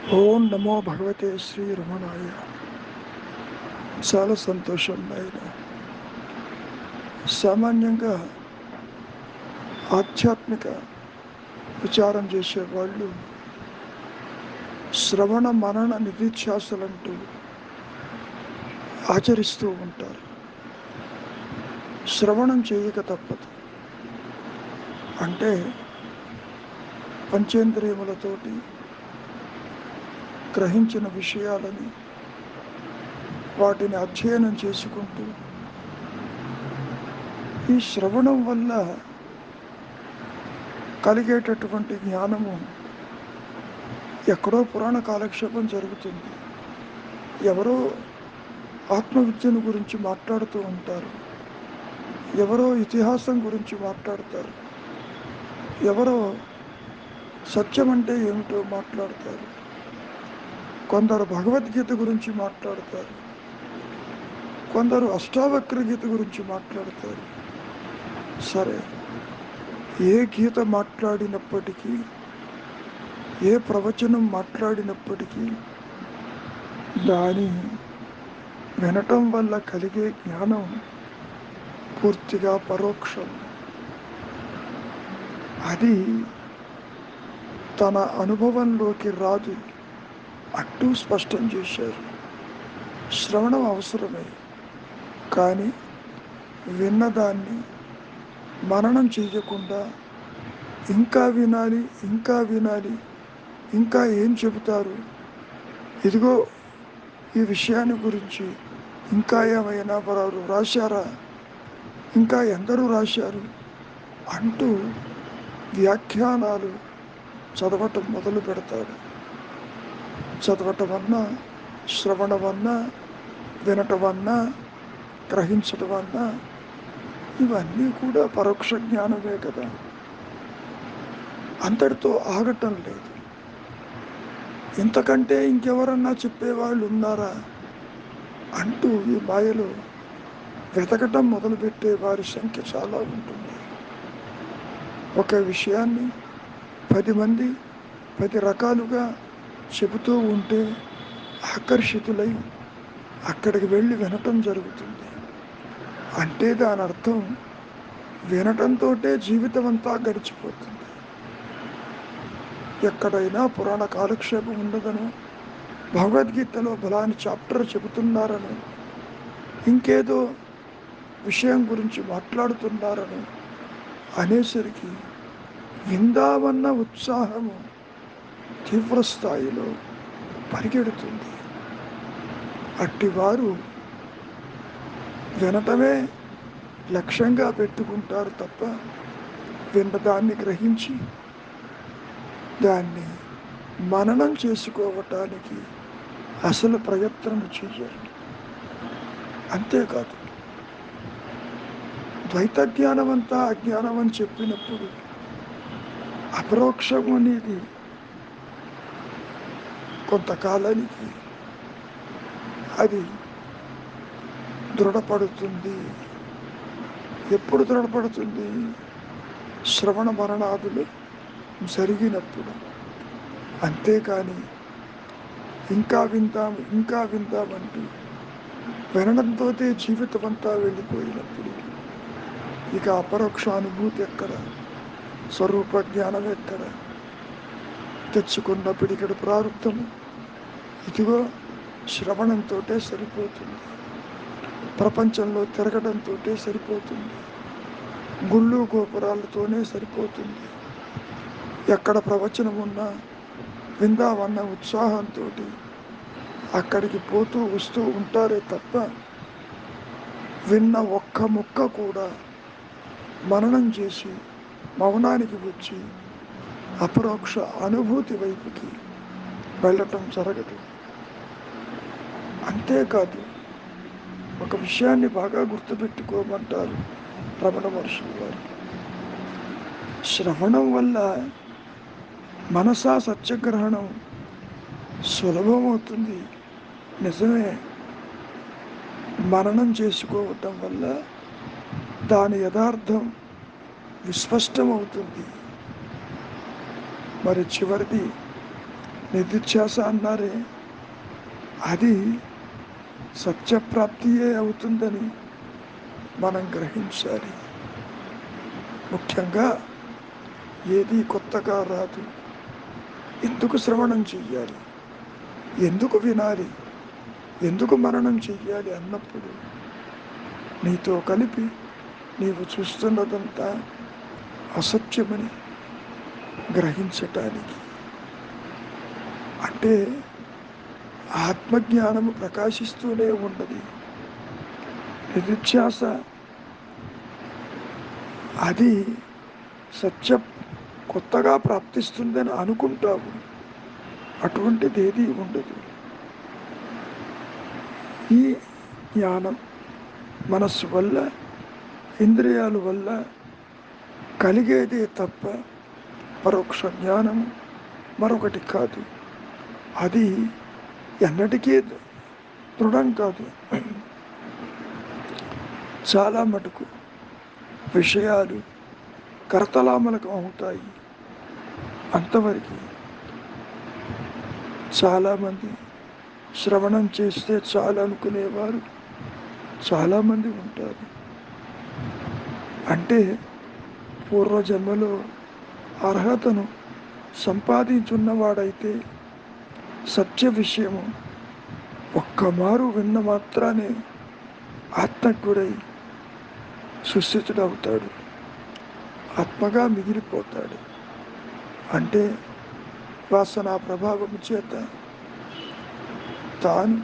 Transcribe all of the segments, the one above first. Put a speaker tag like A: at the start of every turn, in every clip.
A: ఓం నమో భగవతే శ్రీ రమణాయ. చాలా సంతోషం నాయన. సామాన్యంగా ఆధ్యాత్మిక విచారం చేసేవాళ్ళు శ్రవణ మనన నిధిధ్యాసలంటూ ఆచరిస్తూ ఉంటారు. శ్రవణం చేయక తప్పదు. అంటే పంచేంద్రియములతోటి గ్రహించిన విషయాలని వాటిని అధ్యయనం చేసుకుంటూ ఈ శ్రవణం వల్ల కలిగేటటువంటి జ్ఞానము ఎక్కడో పురాణ కాలక్షేపం జరుగుతుంది. ఎవరో ఆత్మవిద్యను గురించి మాట్లాడుతూ ఉంటారు, ఎవరో ఇతిహాసం గురించి మాట్లాడతారు, ఎవరో సత్యం అంటే ఏమిటో మాట్లాడతారు, కొందరు భగవద్గీత గురించి మాట్లాడతారు, కొందరు అష్టావక్ర గీత గురించి మాట్లాడతారు. సరే, ఏ గీత మాట్లాడినప్పటికీ, ఏ ప్రవచనం మాట్లాడినప్పటికీ దాని వినటం వల్ల కలిగే జ్ఞానం పూర్తిగా పరోక్షం. అది తన అనుభవంలోకి రాదు అంటూ స్పష్టం చేశారు. శ్రవణం అవసరమే, కానీ విన్నదాన్ని మననం చేయకుండా ఇంకా వినాలి, ఇంకా వినాలి, ఇంకా ఏం చెబుతారు, ఇదిగో ఈ విషయాన్ని గురించి ఇంకా ఏమైనా వారు రాశారా, ఇంకా ఎందరూ రాశారు అంటూ వ్యాఖ్యానాలు చదవటం మొదలు పెడతాడు. చదవటం అన్నా, శ్రవణం అన్నా, వినటం అన్నా, గ్రహించటం అన్నా ఇవన్నీ కూడా పరోక్ష జ్ఞానమే కదా. అంతటితో ఆగటం లేదు. ఇంతకంటే ఇంకెవరన్నా చెప్పేవాళ్ళు ఉన్నారా అంటూ ఈ మాయలో వెతకటం మొదలుపెట్టే వారి సంఖ్య చాలా ఉంటుంది. ఒక విషయాన్ని 10 మంది 10 రకాలుగా చెబుతూ ఉంటే ఆకర్షితులై అక్కడికి వెళ్ళి వినటం జరుగుతుంది. అంటే దాని అర్థం వినటంతో జీవితం అంతా గడిచిపోతుంది. ఎక్కడైనా పురాణ కాలక్షేపం ఉండదనో, భగవద్గీతలో బలాని చాప్టర్ చెబుతున్నారనో, ఇంకేదో విషయం గురించి మాట్లాడుతున్నారనో అనేసరికి విందామన్న ఉత్సాహము తీవ్రస్థాయిలో పరిగెడుతుంది. అట్టివారు వినటమే లక్ష్యంగా పెట్టుకుంటారు తప్ప విన్నదాన్ని గ్రహించి దాన్ని మననం చేసుకోవటానికి అసలు ప్రయత్నం చెయ్యరు. అంతేకాదు, ద్వైత జ్ఞానం అంతా అజ్ఞానం అని చెప్పినప్పుడు అపరోక్షం అనేది కొంతకాలానికి అది దృఢపడుతుంది. ఎప్పుడు దృఢపడుతుంది? శ్రవణ మరణాదులు జరిగినప్పుడు. అంతేకాని ఇంకా విందాం, ఇంకా విందామంటూ వినడంతో జీవితం అంతా వెళ్ళిపోయినప్పుడు ఇక అపరోక్ష అనుభూతి ఎక్కడ, స్వరూప జ్ఞానం ఎక్కడ? తెచ్చుకున్న పిడికెడు ప్రారంభము ఇదిగో శ్రవణంతో సరిపోతుంది, ప్రపంచంలో తిరగడంతో సరిపోతుంది, గుళ్ళు గోపురాలతోనే సరిపోతుంది. ఎక్కడ ప్రవచనం ఉన్నా విందామన్న ఉత్సాహంతో అక్కడికి పోతూ వస్తూ ఉంటారే తప్ప విన్న ఒక్క ముక్క కూడా మననం చేసి మౌనానికి వచ్చి అపరోక్ష అనుభూతి వైపుకి వెళ్ళటం జరగదు. అంతేకాదు, ఒక విషయాన్ని బాగా గుర్తుపెట్టుకోమంటారు రమణ మహర్షులు వారు. శ్రవణం వల్ల మనసా సత్యగ్రహణం సులభమవుతుంది, నిజమే. మననం చేసుకోవటం వల్ల దాని యథార్థం విస్పష్టమవుతుంది. మరి చివరిది నిధిధ్యాస అన్నారే, అది సత్యప్రాప్తియే అవుతుందని మనం గ్రహించాలి. ముఖ్యంగా ఏది కొత్తగా రాదు. ఎందుకు శ్రవణం చెయ్యాలి, ఎందుకు వినాలి, ఎందుకు మననం చెయ్యాలి అన్నప్పుడు నీతో కలిపి నీవు చూస్తున్నదంతా అసత్యమని గ్రహించటానికి. అంటే ఆత్మజ్ఞానము ప్రకాశిస్తూనే ఉన్నది. నిధిధ్యాస అది సత్య కొత్తగా ప్రాప్తిస్తుందని అనుకుంటావు, అటువంటిది ఏది ఉండదు. ఈ జ్ఞానం మనస్సు వల్ల, ఇంద్రియాల వల్ల కలిగేదే తప్ప పరోక్ష జ్ఞానం మరొకటి కాదు. అది ఎన్నటికీ దృఢం కాదు. చాలా మటుకు విషయాలు కరతలామలకం అవుతాయి. అంతవరకు చాలామంది శ్రవణం చేస్తే చాలు అనుకునేవారు చాలామంది ఉంటారు. అంటే పూర్వజన్మలో అర్హతను సంపాదించున్నవాడైతే సత్య విషయము ఒక్కమారు విన్న మాత్రానే ఆత్మజ్ఞుడై సుస్థితుడవుతాడు, ఆత్మగా మిగిలిపోతాడు. అంటే వాసనా ప్రభావం చేత తాను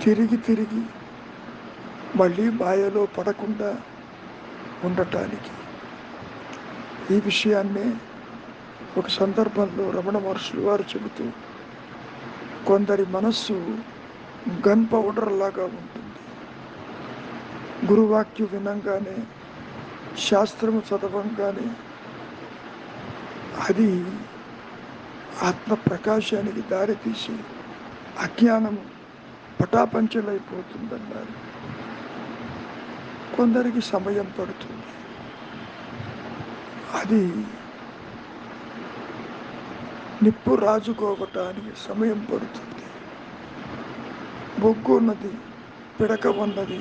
A: తిరిగి తిరిగి మళ్ళీ మాయలో పడకుండా ఉండటానికి. ఈ విషయాన్నే ఒక సందర్భంలో రమణ మహర్షులు వారు చెబుతూ, కొందరి మనస్సు గన్ పౌడర్ లాగా ఉంటుంది. గురువాక్యం వినంగానే, శాస్త్రము చదవంగానే అది ఆత్మ ప్రకాశానికి దారితీసి అజ్ఞానము పటాపంచలైపోతుందన్నారు. కొందరికి సమయం పడుతుంది. అది నిప్పు రాజుకోవటానికి సమయం పడుతుంది. బొగ్గు ఉన్నది, పిడక ఉన్నది,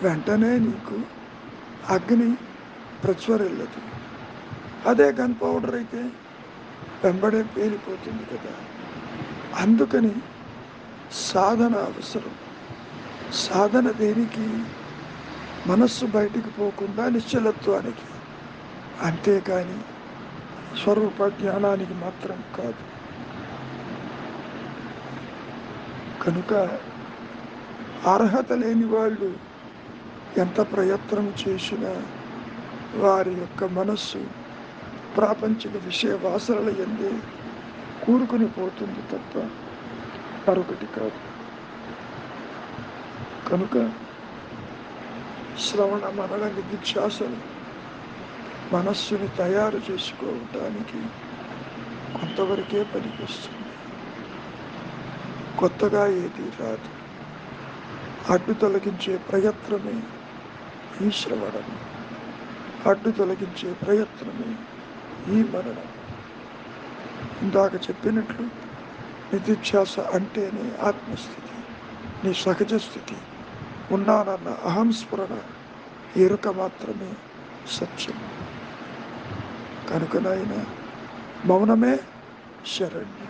A: వెంటనే నీకు అగ్ని ప్రజ్వరిల్లదు. అదే గన్ పౌడర్ అయితే వెంబడే పేలిపోతుంది కదా. అందుకని సాధన అవసరం. సాధన దేనికి? మనస్సు బయటికి పోకుండా నిశ్చలత్వానికి, అంతేకాని స్వరూప జ్ఞానానికి మాత్రం కాదు. కనుక అర్హత లేని వాళ్ళు ఎంత ప్రయత్నం చేసినా వారి యొక్క మనస్సు ప్రాపంచిక విషయ వాసనల యందే కూరుకుని పోతుంది తప్ప మరొకటి కాదు. కనుక శ్రవణ మనన నిధిధ్యాసలు మనస్సుని తయారు చేసుకోవటానికి కొంతవరకే పనికొస్తుంది. కొత్తగా ఏది రాదు. అడ్డు తొలగించే ప్రయత్నమే ఈ శ్రవణం, అడ్డు తొలగించే ప్రయత్నమే ఈ మననం. ఇందాక చెప్పినట్లు నిధిధ్యాస అంటేనే ఆత్మస్థితి, నీ సహజ స్థితి, ఉన్నానన్న అహంస్ఫురణ, ఎరుక మాత్రమే సత్యం. కనుకనైనా మౌనమే శరణ్యం.